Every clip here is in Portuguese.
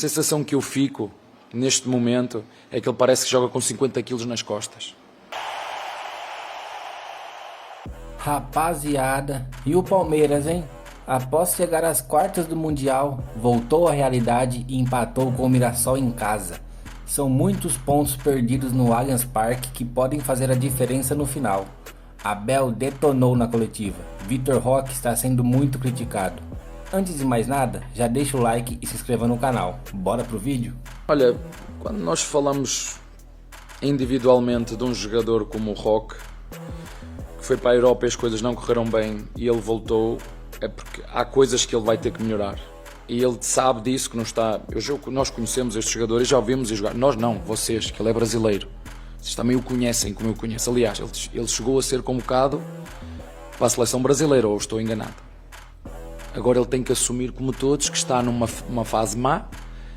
A sensação que eu fico neste momento é que ele parece que joga com 50 quilos nas costas. Rapaziada, e o Palmeiras, hein? Após chegar às quartas do Mundial, voltou à realidade e empatou com o Mirassol em casa. São muitos pontos perdidos no Allianz Parque que podem fazer a diferença no final. Abel detonou na coletiva. Vitor Roque está sendo muito criticado. Antes de mais nada, já deixa o like e se inscreva no canal. Bora pro vídeo? Olha, quando nós falamos individualmente de um jogador como o Roque, que foi para a Europa e as coisas não correram bem e ele voltou, é porque há coisas que ele vai ter que melhorar. E ele sabe disso, que não está... Nós conhecemos este jogador e já o vimos a jogar. Nós não, vocês, que ele é brasileiro. Vocês também o conhecem como eu conheço. Aliás, ele chegou a ser convocado para a seleção brasileira, ou estou enganado. Agora ele tem que assumir, como todos, que está numa fase má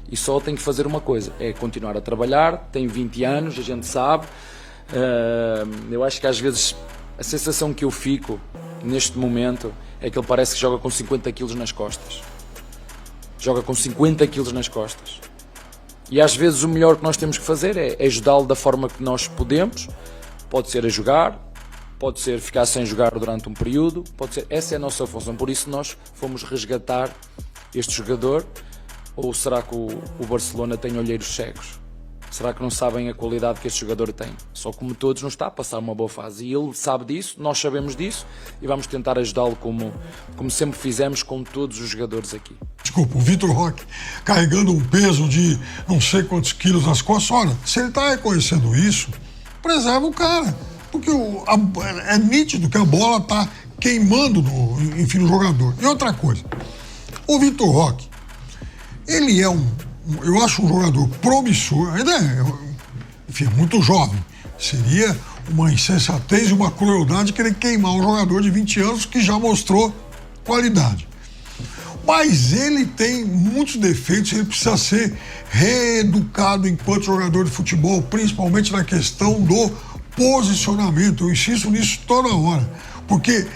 e só tem que fazer uma coisa, é continuar a trabalhar. Tem 20 anos, a gente sabe. Eu acho que às vezes a sensação que eu fico neste momento é que ele parece que joga com 50 quilos nas costas. Joga com 50 quilos nas costas. E às vezes o melhor que nós temos que fazer é ajudá-lo da forma que nós podemos. Pode ser a jogar, pode ser ficar sem jogar durante um período, pode ser, essa é a nossa função. Por isso nós fomos resgatar este jogador. Ou será que o Barcelona tem olheiros cegos? Será que não sabem a qualidade que este jogador tem? Só como todos não está a passar uma boa fase. E ele sabe disso, nós sabemos disso e vamos tentar ajudá-lo como sempre fizemos com todos os jogadores aqui. Desculpa, o Vitor Roque carregando um peso de não sei quantos quilos nas costas. Olha, se ele está reconhecendo isso, preserva o cara. Porque é nítido que a bola está queimando no jogador. E outra coisa, o Vitor Roque, ele é eu acho um jogador promissor, ainda é muito jovem. Seria uma insensatez e uma crueldade querer queimar um jogador de 20 anos que já mostrou qualidade. Mas ele tem muitos defeitos, ele precisa ser reeducado enquanto jogador de futebol, principalmente na questão do posicionamento. Eu insisto nisso toda hora, porque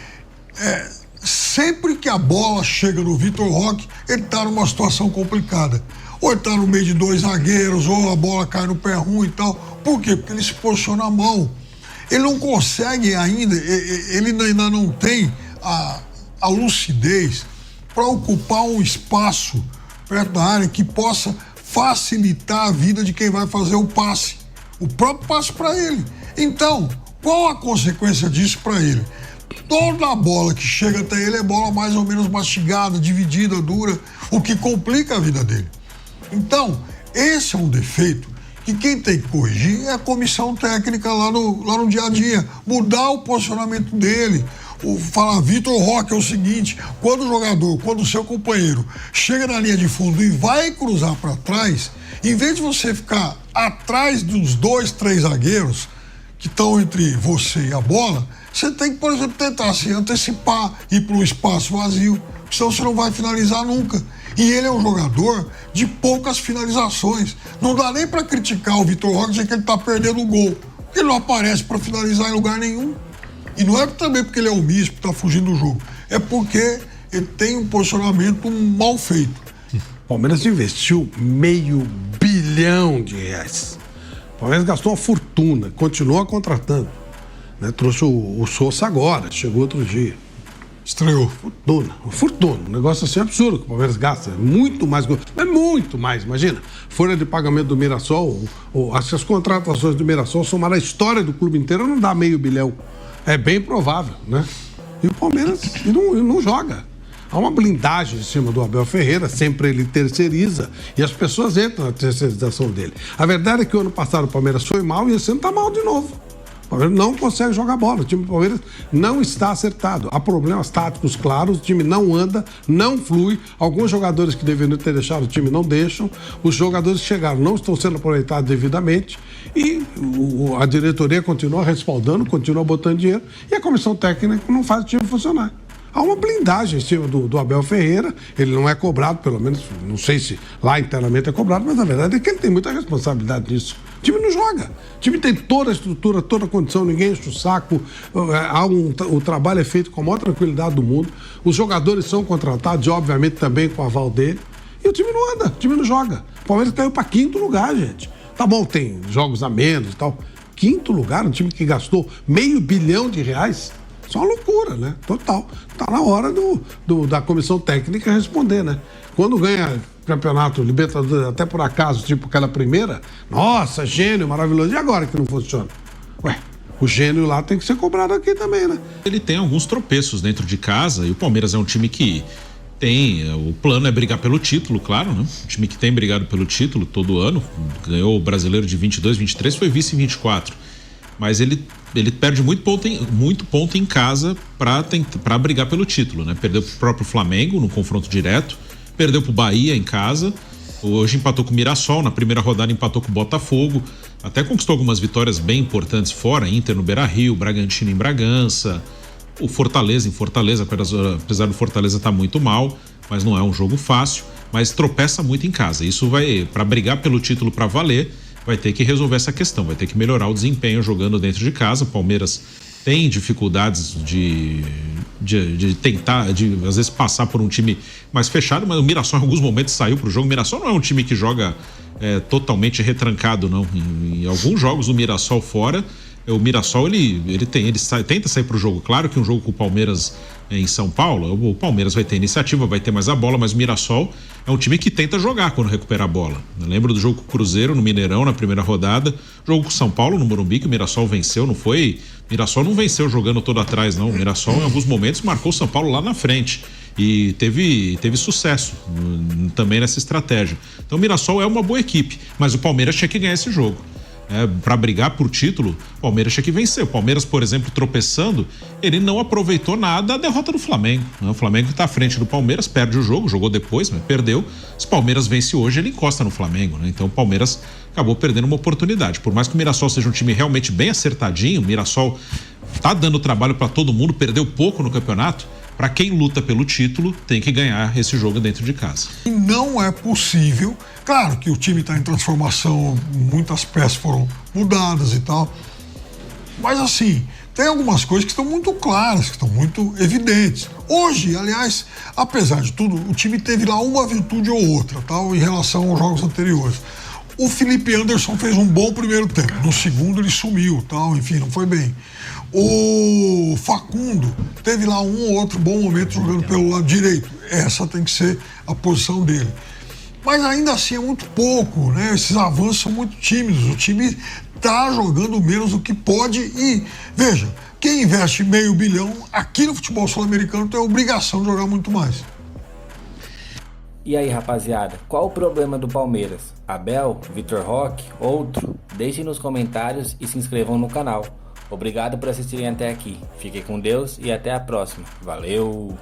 sempre que a bola chega no Vitor Roque, ele está numa situação complicada. Ou ele está no meio de dois zagueiros, ou a bola cai no pé ruim e tal. Por quê? Porque ele se posiciona mal. Ele não consegue ainda, ele ainda não tem a lucidez para ocupar um espaço perto da área que possa facilitar a vida de quem vai fazer o passe. O próprio passe para ele. Então, qual a consequência disso para ele? Toda a bola que chega até ele é bola mais ou menos mastigada, dividida, dura, o que complica a vida dele. Então, esse é um defeito que quem tem que corrigir é a comissão técnica lá no dia a dia. Mudar o posicionamento dele. Falar, Vitor Roque, é o seguinte, quando o seu companheiro chega na linha de fundo e vai cruzar para trás, em vez de você ficar atrás dos 2, 3 zagueiros que estão entre você e a bola, você tem que, por exemplo, tentar se antecipar, ir para um espaço vazio, senão você não vai finalizar nunca. E ele é um jogador de poucas finalizações. Não dá nem para criticar o Vitor Roque, dizer que ele está perdendo o gol, porque ele não aparece para finalizar em lugar nenhum. E não é também porque ele é omisso, porque está fugindo do jogo. É porque ele tem um posicionamento mal feito. O Palmeiras investiu R$500 milhão. O Palmeiras gastou uma fortuna, continua contratando. Né? Trouxe o Sousa agora, chegou outro dia. Estreou. Fortuna. Um negócio assim absurdo que o Palmeiras gasta. Muito mais. É muito mais, imagina. Folha de pagamento do Mirassol, as contratações do Mirassol, somar a história do clube inteiro, não dá R$500 milhão. É bem provável, né? E o Palmeiras não joga. Há uma blindagem em cima do Abel Ferreira, sempre ele terceiriza, e as pessoas entram na terceirização dele. A verdade é que o ano passado o Palmeiras foi mal e esse ano está mal de novo. O Palmeiras não consegue jogar bola, o time do Palmeiras não está acertado. Há problemas táticos claros, o time não anda, não flui. Alguns jogadores que deveriam ter deixado o time não deixam. Os jogadores que chegaram não estão sendo aproveitados devidamente e a diretoria continua respaldando, continua botando dinheiro e a comissão técnica não faz o time funcionar. Há uma blindagem em cima do Abel Ferreira, ele não é cobrado, pelo menos, não sei se lá internamente é cobrado, mas a verdade é que ele tem muita responsabilidade nisso. O time não joga, o time tem toda a estrutura, toda a condição, ninguém enche o saco, o trabalho é feito com a maior tranquilidade do mundo, os jogadores são contratados, obviamente também com o aval dele, e o time não anda, o time não joga. Palmeiras caiu para quinto lugar, gente. Tá bom, tem jogos a menos e tal. Quinto lugar, um time que gastou R$500 milhão. Isso é uma loucura, né? Total. Tá na hora da comissão técnica responder, né? Quando ganha campeonato Libertadores, até por acaso, tipo aquela primeira, nossa, gênio, maravilhoso. E agora que não funciona? Ué, o gênio lá tem que ser cobrado aqui também, né? Ele tem alguns tropeços dentro de casa e o Palmeiras é um time que tem, o plano é brigar pelo título, claro, né? Um time que tem brigado pelo título todo ano, ganhou o Brasileiro de 22, 23, foi vice em 24. Mas ele perde muito ponto em casa para brigar pelo título, né? Perdeu pro próprio Flamengo no confronto direto, perdeu pro Bahia em casa, hoje empatou com o Mirassol, na primeira rodada empatou com o Botafogo, até conquistou algumas vitórias bem importantes fora, Inter no Beira-Rio, Bragantino em Bragança, o Fortaleza em Fortaleza, apesar do Fortaleza estar muito mal, mas não é um jogo fácil, mas tropeça muito em casa. Isso vai, para brigar pelo título para valer, vai ter que resolver essa questão, vai ter que melhorar o desempenho jogando dentro de casa. O Palmeiras tem dificuldades de tentar, de às vezes passar por um time mais fechado, mas o Mirassol em alguns momentos saiu pro jogo. O Mirassol não é um time que joga totalmente retrancado, não. Em alguns jogos do Mirassol fora, o Mirassol ele tenta sair pro jogo. Claro que um jogo com o Palmeiras em São Paulo, o Palmeiras vai ter iniciativa, vai ter mais a bola, mas o Mirassol é um time que tenta jogar quando recupera a bola. Eu lembro do jogo com o Cruzeiro no Mineirão na primeira rodada, jogo com o São Paulo no Morumbi, que o Mirassol venceu, não foi? O Mirassol não venceu jogando todo atrás, não. O Mirassol em alguns momentos marcou o São Paulo lá na frente e teve sucesso também nessa estratégia. Então o Mirassol é uma boa equipe, mas o Palmeiras tinha que ganhar esse jogo. Para brigar por título, o Palmeiras tinha que vencer. O Palmeiras, por exemplo, tropeçando, ele não aproveitou nada da derrota do Flamengo. O Flamengo está à frente do Palmeiras, perde o jogo, jogou depois, mas perdeu. Se o Palmeiras vence hoje, ele encosta no Flamengo, né? Então o Palmeiras acabou perdendo uma oportunidade. Por mais que o Mirassol seja um time realmente bem acertadinho, o Mirassol tá dando trabalho para todo mundo, perdeu pouco no campeonato. Para quem luta pelo título, tem que ganhar esse jogo dentro de casa. E não é possível. Claro que o time está em transformação, muitas peças foram mudadas e tal. Mas assim, tem algumas coisas que estão muito claras, que estão muito evidentes. Hoje, aliás, apesar de tudo, o time teve lá uma virtude ou outra, tal, em relação aos jogos anteriores. O Felipe Anderson fez um bom primeiro tempo. No segundo ele sumiu, tal, enfim, não foi bem. O Facundo teve lá um ou outro bom momento jogando pelo lado direito. Essa tem que ser a posição dele. Mas ainda assim é muito pouco, né? Esses avanços são muito tímidos. O time está jogando menos do que pode e, veja, quem investe R$500 milhão aqui no futebol sul-americano tem a obrigação de jogar muito mais. E aí, rapaziada, qual o problema do Palmeiras? Abel, Vitor Roque, outro? Deixem nos comentários e se inscrevam no canal. Obrigado por assistirem até aqui. Fiquem com Deus e até a próxima. Valeu!